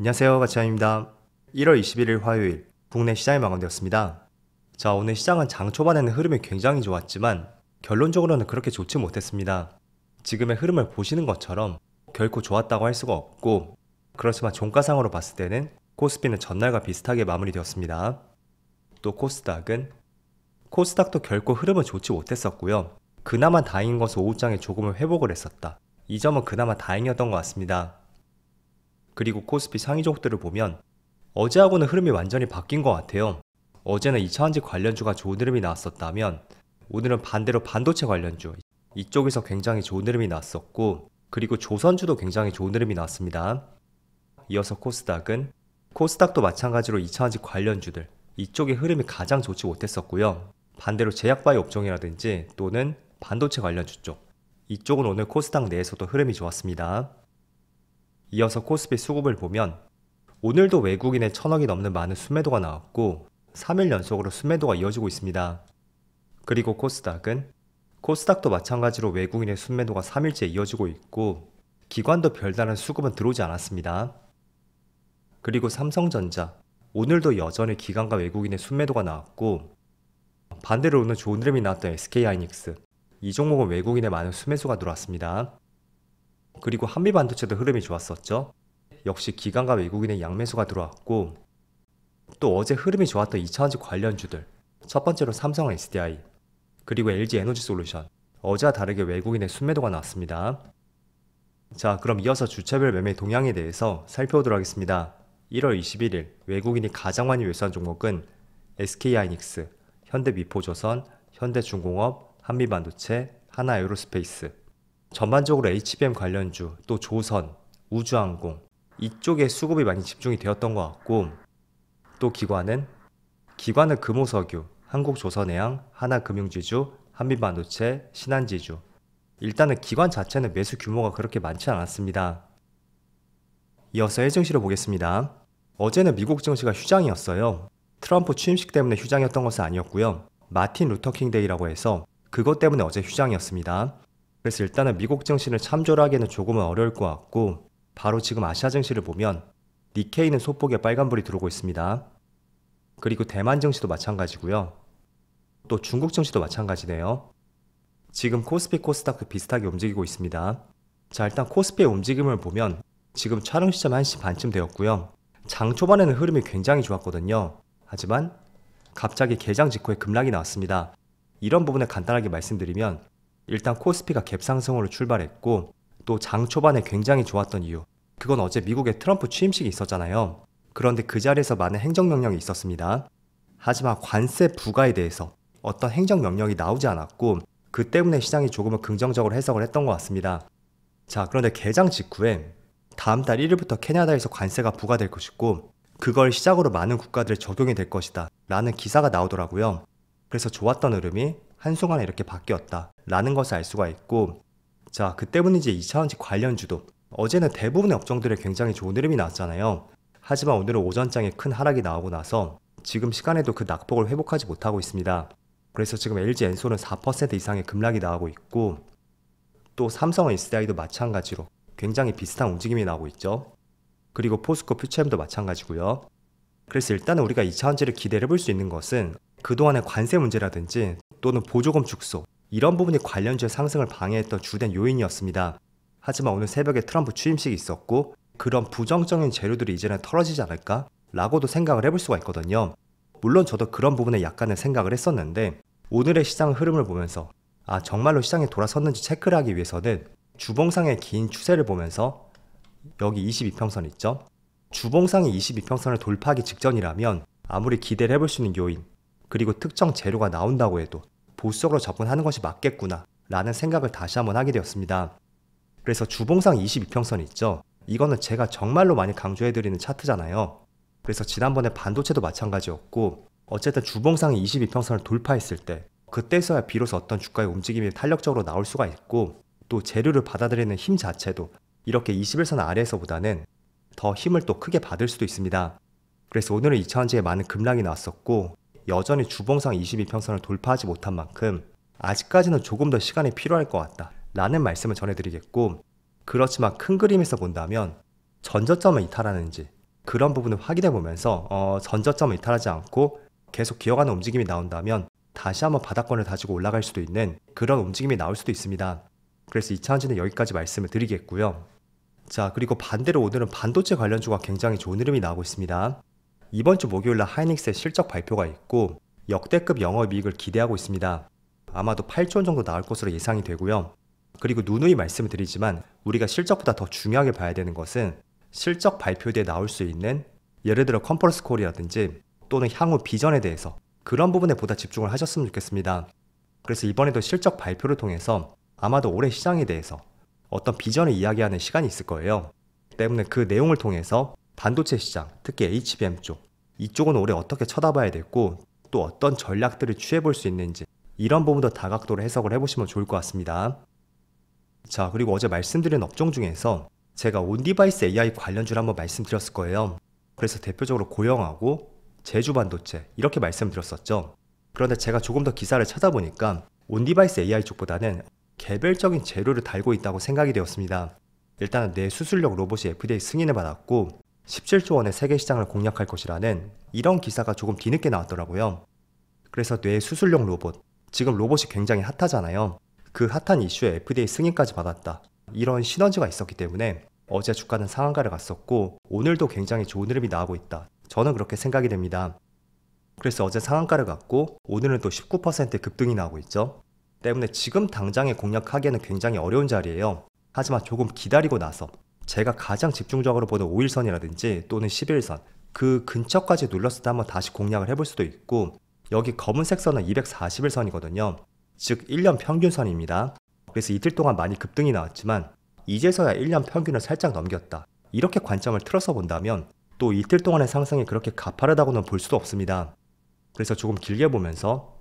안녕하세요, 가치환입니다. 1월 21일 화요일 국내 시장이 마감되었습니다. 자, 오늘 시장은 장 초반에는 흐름이 굉장히 좋았지만 결론적으로는 그렇게 좋지 못했습니다. 지금의 흐름을 보시는 것처럼 결코 좋았다고 할 수가 없고, 그렇지만 종가상으로 봤을 때는 코스피는 전날과 비슷하게 마무리되었습니다. 또 코스닥도 결코 흐름은 좋지 못했었고요. 그나마 다행인 것은 오후장에 조금은 회복을 했었다. 이 점은 그나마 다행이었던 것 같습니다. 그리고 코스피 상위 종목들을 보면 어제하고는 흐름이 완전히 바뀐 것 같아요. 어제는 2차전지 관련주가 좋은 흐름이 나왔었다면 오늘은 반대로 반도체 관련주 이쪽에서 굉장히 좋은 흐름이 나왔었고, 그리고 조선주도 굉장히 좋은 흐름이 나왔습니다. 이어서 코스닥도 마찬가지로 2차전지 관련주들 이쪽의 흐름이 가장 좋지 못했었고요. 반대로 제약바이오 업종이라든지 또는 반도체 관련주 쪽 이쪽은 오늘 코스닥 내에서도 흐름이 좋았습니다. 이어서 코스피 수급을 보면 오늘도 외국인의 1000억이 넘는 많은 순매도가 나왔고 3일 연속으로 순매도가 이어지고 있습니다. 그리고 코스닥도 마찬가지로 외국인의 순매도가 3일째 이어지고 있고 기관도 별다른 수급은 들어오지 않았습니다. 그리고 삼성전자 오늘도 여전히 기관과 외국인의 순매도가 나왔고, 반대로 오늘 좋은 흐름이 나왔던 SK하이닉스 이 종목은 외국인의 많은 순매수가 들어왔습니다. 그리고 한미반도체도 흐름이 좋았었죠. 역시 기관과 외국인의 양매수가 들어왔고, 또 어제 흐름이 좋았던 2차전지 관련주들 첫 번째로 삼성 SDI 그리고 LG 에너지솔루션 어제와 다르게 외국인의 순매도가 나왔습니다. 자, 그럼 이어서 주체별 매매 동향에 대해서 살펴보도록 하겠습니다. 1월 21일 외국인이 가장 많이 매수한 종목은 SK하이닉스, 현대미포조선, 현대중공업, 한미반도체, 하나에어로스페이스, 전반적으로 HBM 관련주, 또 조선, 우주항공 이쪽에 수급이 많이 집중이 되었던 것 같고, 또 기관은 금호석유, 한국조선해양, 하나금융지주, 한미반도체, 신한지주. 일단은 기관 자체는 매수 규모가 그렇게 많지 않았습니다. 이어서 해증시를 보겠습니다. 어제는 미국 증시가 휴장이었어요. 트럼프 취임식 때문에 휴장이었던 것은 아니었고요. 마틴 루터킹 데이라고 해서 그것 때문에 어제 휴장이었습니다. 그래서 일단은 미국 증시를 참조를 하기에는 조금은 어려울 것 같고, 바로 지금 아시아 증시를 보면 니케이는 소폭의 빨간불이 들어오고 있습니다. 그리고 대만 증시도 마찬가지고요. 또 중국 증시도 마찬가지네요. 지금 코스피 코스닥도 비슷하게 움직이고 있습니다. 자, 일단 코스피의 움직임을 보면 지금 촬영 시점 1시 반쯤 되었고요. 장 초반에는 흐름이 굉장히 좋았거든요. 하지만 갑자기 개장 직후에 급락이 나왔습니다. 이런 부분을 간단하게 말씀드리면, 일단 코스피가 갭상승으로 출발했고, 또 장 초반에 굉장히 좋았던 이유, 그건 어제 미국의 트럼프 취임식이 있었잖아요. 그런데 그 자리에서 많은 행정명령이 있었습니다. 하지만 관세 부과에 대해서 어떤 행정명령이 나오지 않았고, 그 때문에 시장이 조금은 긍정적으로 해석을 했던 것 같습니다. 자, 그런데 개장 직후에 다음 달 1일부터 캐나다에서 관세가 부과될 것이고, 그걸 시작으로 많은 국가들에 적용이 될 것이다 라는 기사가 나오더라고요. 그래서 좋았던 흐름이 한순간에 이렇게 바뀌었다 라는 것을 알 수가 있고, 자, 그 때문인지 2차전지 관련주도 어제는 대부분의 업종들에 굉장히 좋은 흐름이 나왔잖아요. 하지만 오늘은 오전장에 큰 하락이 나오고 나서 지금 시간에도 그 낙폭을 회복하지 못하고 있습니다. 그래서 지금 LG 엔솔은 4% 이상의 급락이 나오고 있고, 또 삼성 SDI도 마찬가지로 굉장히 비슷한 움직임이 나오고 있죠. 그리고 포스코 퓨처엠도 마찬가지고요. 그래서 일단은 우리가 2차전지를 기대를 해볼 수 있는 것은 그동안의 관세 문제라든지 또는 보조금 축소 이런 부분이 관련주의 상승을 방해했던 주된 요인이었습니다. 하지만 오늘 새벽에 트럼프 취임식이 있었고, 그런 부정적인 재료들이 이제는 털어지지 않을까? 라고도 생각을 해볼 수가 있거든요. 물론 저도 그런 부분에 약간의 생각을 했었는데, 오늘의 시장 흐름을 보면서 정말로 시장이 돌아섰는지 체크를 하기 위해서는 주봉상의 긴 추세를 보면서, 여기 22평선 있죠? 주봉상이 22평선을 돌파하기 직전이라면 아무리 기대를 해볼 수 있는 요인, 그리고 특정 재료가 나온다고 해도 보수적으로 접근하는 것이 맞겠구나 라는 생각을 다시 한번 하게 되었습니다. 그래서 주봉상 22평선 있죠? 이거는 제가 정말로 많이 강조해드리는 차트잖아요. 그래서 지난번에 반도체도 마찬가지였고, 어쨌든 주봉상이 22평선을 돌파했을 때 그때서야 비로소 어떤 주가의 움직임이 탄력적으로 나올 수가 있고, 또 재료를 받아들이는 힘 자체도 이렇게 21선 아래에서보다는 더 힘을 또 크게 받을 수도 있습니다. 그래서 오늘은 2차전지에 많은 급락이 나왔었고, 여전히 주봉상 22평선을 돌파하지 못한 만큼 아직까지는 조금 더 시간이 필요할 것 같다 라는 말씀을 전해드리겠고, 그렇지만 큰 그림에서 본다면 전저점을 이탈하는지 그런 부분을 확인해 보면서 전저점을 이탈하지 않고 계속 기어가는 움직임이 나온다면 다시 한번 바닥권을 다지고 올라갈 수도 있는 그런 움직임이 나올 수도 있습니다. 그래서 2차전지는 여기까지 말씀을 드리겠고요. 자, 그리고 반대로 오늘은 반도체 관련주가 굉장히 좋은 흐름이 나오고 있습니다. 이번 주 목요일날 하이닉스의 실적 발표가 있고 역대급 영업이익을 기대하고 있습니다. 아마도 8조 원 정도 나올 것으로 예상이 되고요. 그리고 누누이 말씀을 드리지만 우리가 실적보다 더 중요하게 봐야 되는 것은 실적 발표 뒤에 나올 수 있는 예를 들어 컨퍼런스 콜이라든지 또는 향후 비전에 대해서 그런 부분에 보다 집중을 하셨으면 좋겠습니다. 그래서 이번에도 실적 발표를 통해서 아마도 올해 시장에 대해서 어떤 비전을 이야기하는 시간이 있을 거예요. 때문에 그 내용을 통해서 반도체 시장, 특히 HBM 쪽, 이쪽은 올해 어떻게 쳐다봐야 되고 또 어떤 전략들을 취해볼 수 있는지 이런 부분도 다각도로 해석을 해보시면 좋을 것 같습니다. 자, 그리고 어제 말씀드린 업종 중에서 제가 온디바이스 AI 관련주를 한번 말씀드렸을 거예요. 그래서 대표적으로 고영하고 제주반도체 이렇게 말씀드렸었죠. 그런데 제가 조금 더 기사를 찾아보니까 온디바이스 AI 쪽보다는 개별적인 재료를 달고 있다고 생각이 되었습니다. 일단은 뇌수술력 로봇이 FDA 승인을 받았고 17조 원의 세계 시장을 공략할 것이라는 이런 기사가 조금 뒤늦게 나왔더라고요. 그래서 뇌수술력 로봇, 지금 로봇이 굉장히 핫하잖아요. 그 핫한 이슈에 FDA 승인까지 받았다. 이런 시너지가 있었기 때문에 어제 주가는 상한가를 갔었고 오늘도 굉장히 좋은 흐름이 나오고 있다. 저는 그렇게 생각이 됩니다. 그래서 어제 상한가를 갔고 오늘은 또 19% 급등이 나오고 있죠. 때문에 지금 당장에 공략하기에는 굉장히 어려운 자리예요. 하지만 조금 기다리고 나서 제가 가장 집중적으로 보는 5일선이라든지 또는 11선 그 근처까지 눌렀을 때 한번 다시 공략을 해볼 수도 있고 여기 검은색 선은 241선이거든요. 즉 1년 평균선입니다. 그래서 이틀 동안 많이 급등이 나왔지만 이제서야 1년 평균을 살짝 넘겼다. 이렇게 관점을 틀어서 본다면 또 이틀 동안의 상승이 그렇게 가파르다고는 볼 수도 없습니다. 그래서 조금 길게 보면서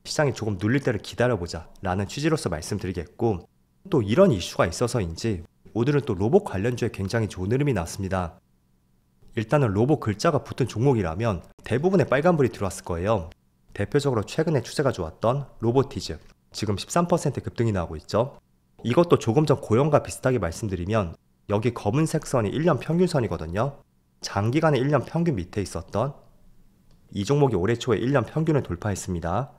시장이 조금 눌릴 때를 기다려보자 라는 취지로서 말씀드리겠고 또 이런 이슈가 있어서인지 오늘은 또 로봇 관련주에 굉장히 좋은 흐름이 나왔습니다. 일단은 로봇 글자가 붙은 종목이라면 대부분의 빨간불이 들어왔을 거예요. 대표적으로 최근에 추세가 좋았던 로보티즈, 지금 13% 급등이 나오고 있죠. 이것도 조금 전 고영과 비슷하게 말씀드리면 여기 검은색 선이 1년 평균선이거든요. 장기간의 1년 평균 밑에 있었던 이 종목이 올해 초에 1년 평균을 돌파했습니다.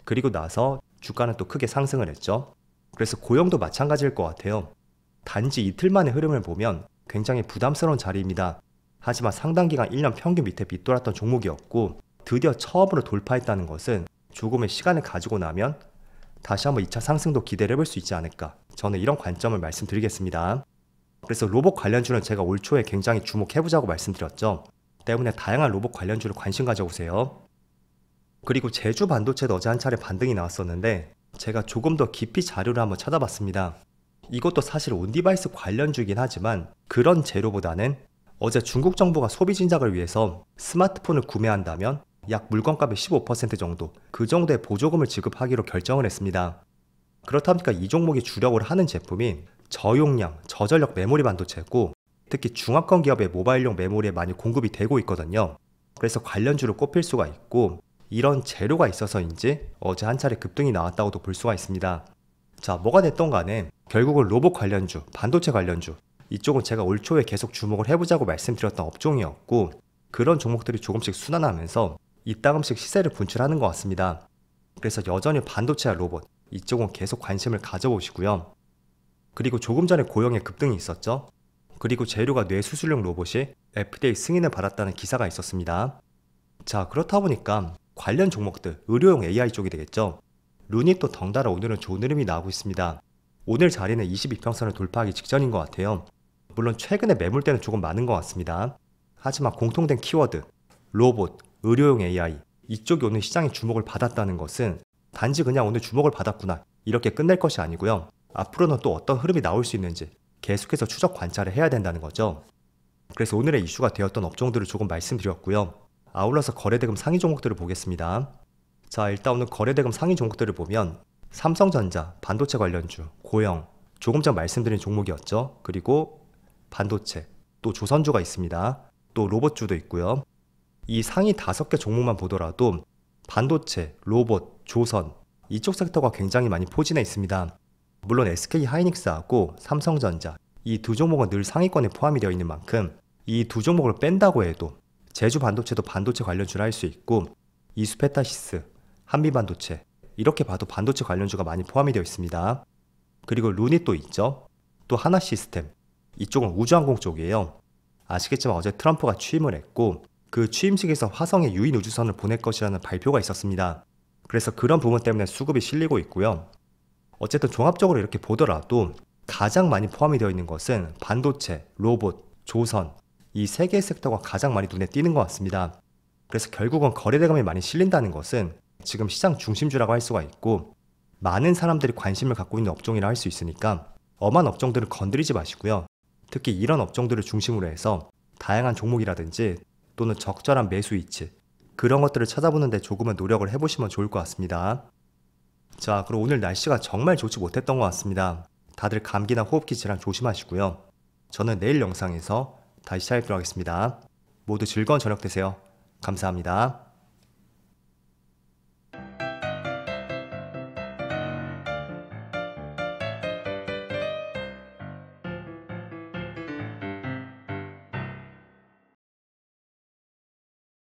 그리고 나서 주가는 또 크게 상승을 했죠. 그래서 고영도 마찬가지일 것 같아요. 단지 이틀 만의 흐름을 보면 굉장히 부담스러운 자리입니다. 하지만 상당 기간 1년 평균 밑에 밑돌았던 종목이었고 드디어 처음으로 돌파했다는 것은 조금의 시간을 가지고 나면 다시 한번 2차 상승도 기대를 해볼 수 있지 않을까, 저는 이런 관점을 말씀드리겠습니다. 그래서 로봇 관련주는 제가 올 초에 굉장히 주목해보자고 말씀드렸죠. 때문에 다양한 로봇 관련주를 관심 가져보세요. 그리고 제주 반도체도 어제 한 차례 반등이 나왔었는데 제가 조금 더 깊이 자료를 한번 찾아봤습니다. 이것도 사실 온디바이스 관련주이긴 하지만 그런 재료보다는 어제 중국 정부가 소비 진작을 위해서 스마트폰을 구매한다면 약 물건값의 15% 정도, 그 정도의 보조금을 지급하기로 결정을 했습니다. 그렇다 보니까 이 종목이 주력으로 하는 제품이 저용량, 저전력 메모리 반도체고 특히 중화권 기업의 모바일용 메모리에 많이 공급이 되고 있거든요. 그래서 관련주로 꼽힐 수가 있고 이런 재료가 있어서인지 어제 한 차례 급등이 나왔다고도 볼 수가 있습니다. 자, 뭐가 됐던 간에 결국은 로봇 관련주, 반도체 관련주, 이쪽은 제가 올 초에 계속 주목을 해보자고 말씀드렸던 업종이었고 그런 종목들이 조금씩 순환하면서 이따금씩 시세를 분출하는 것 같습니다. 그래서 여전히 반도체와 로봇, 이쪽은 계속 관심을 가져보시고요. 그리고 조금 전에 고영의 급등이 있었죠. 그리고 재료가 뇌수술용 로봇이 FDA 승인을 받았다는 기사가 있었습니다. 자, 그렇다 보니까 관련 종목들, 의료용 AI 쪽이 되겠죠. 룬이 또 덩달아 오늘은 좋은 흐름이 나오고 있습니다. 오늘 자리는 22평선을 돌파하기 직전인 것 같아요. 물론 최근에 매물대는 조금 많은 것 같습니다. 하지만 공통된 키워드, 로봇, 의료용 AI, 이쪽이 오늘 시장의 주목을 받았다는 것은 단지 그냥 오늘 주목을 받았구나 이렇게 끝낼 것이 아니고요. 앞으로는 또 어떤 흐름이 나올 수 있는지 계속해서 추적 관찰을 해야 된다는 거죠. 그래서 오늘의 이슈가 되었던 업종들을 조금 말씀드렸고요. 아울러서 거래대금 상위 종목들을 보겠습니다. 자, 일단 오늘 거래대금 상위 종목들을 보면 삼성전자, 반도체 관련주, 고영, 조금 전 말씀드린 종목이었죠. 그리고 반도체, 또 조선주가 있습니다. 또 로봇주도 있고요. 이 상위 5개 종목만 보더라도 반도체, 로봇, 조선 이쪽 섹터가 굉장히 많이 포진해 있습니다. 물론 SK 하이닉스하고 삼성전자 이 두 종목은 늘 상위권에 포함이 되어 있는 만큼 이 두 종목을 뺀다고 해도 제주 반도체도 반도체 관련주를 할 수 있고 이수페타시스, 한미반도체 이렇게 봐도 반도체 관련주가 많이 포함이 되어 있습니다. 그리고 룬이 또 있죠. 또 하나시스템, 이쪽은 우주항공 쪽이에요. 아시겠지만 어제 트럼프가 취임을 했고 그 취임식에서 화성에 유인 우주선을 보낼 것이라는 발표가 있었습니다. 그래서 그런 부분 때문에 수급이 실리고 있고요. 어쨌든 종합적으로 이렇게 보더라도 가장 많이 포함이 되어 있는 것은 반도체, 로봇, 조선 이 세 개의 섹터가 가장 많이 눈에 띄는 것 같습니다. 그래서 결국은 거래대금이 많이 실린다는 것은 지금 시장 중심주라고 할 수가 있고 많은 사람들이 관심을 갖고 있는 업종이라 할 수 있으니까 엄한 업종들을 건드리지 마시고요. 특히 이런 업종들을 중심으로 해서 다양한 종목이라든지 또는 적절한 매수 위치 그런 것들을 찾아보는 데 조금은 노력을 해보시면 좋을 것 같습니다. 자, 그럼 오늘 날씨가 정말 좋지 못했던 것 같습니다. 다들 감기나 호흡기 질환 조심하시고요. 저는 내일 영상에서 다시 찾아뵙도록 하겠습니다. 모두 즐거운 저녁 되세요. 감사합니다.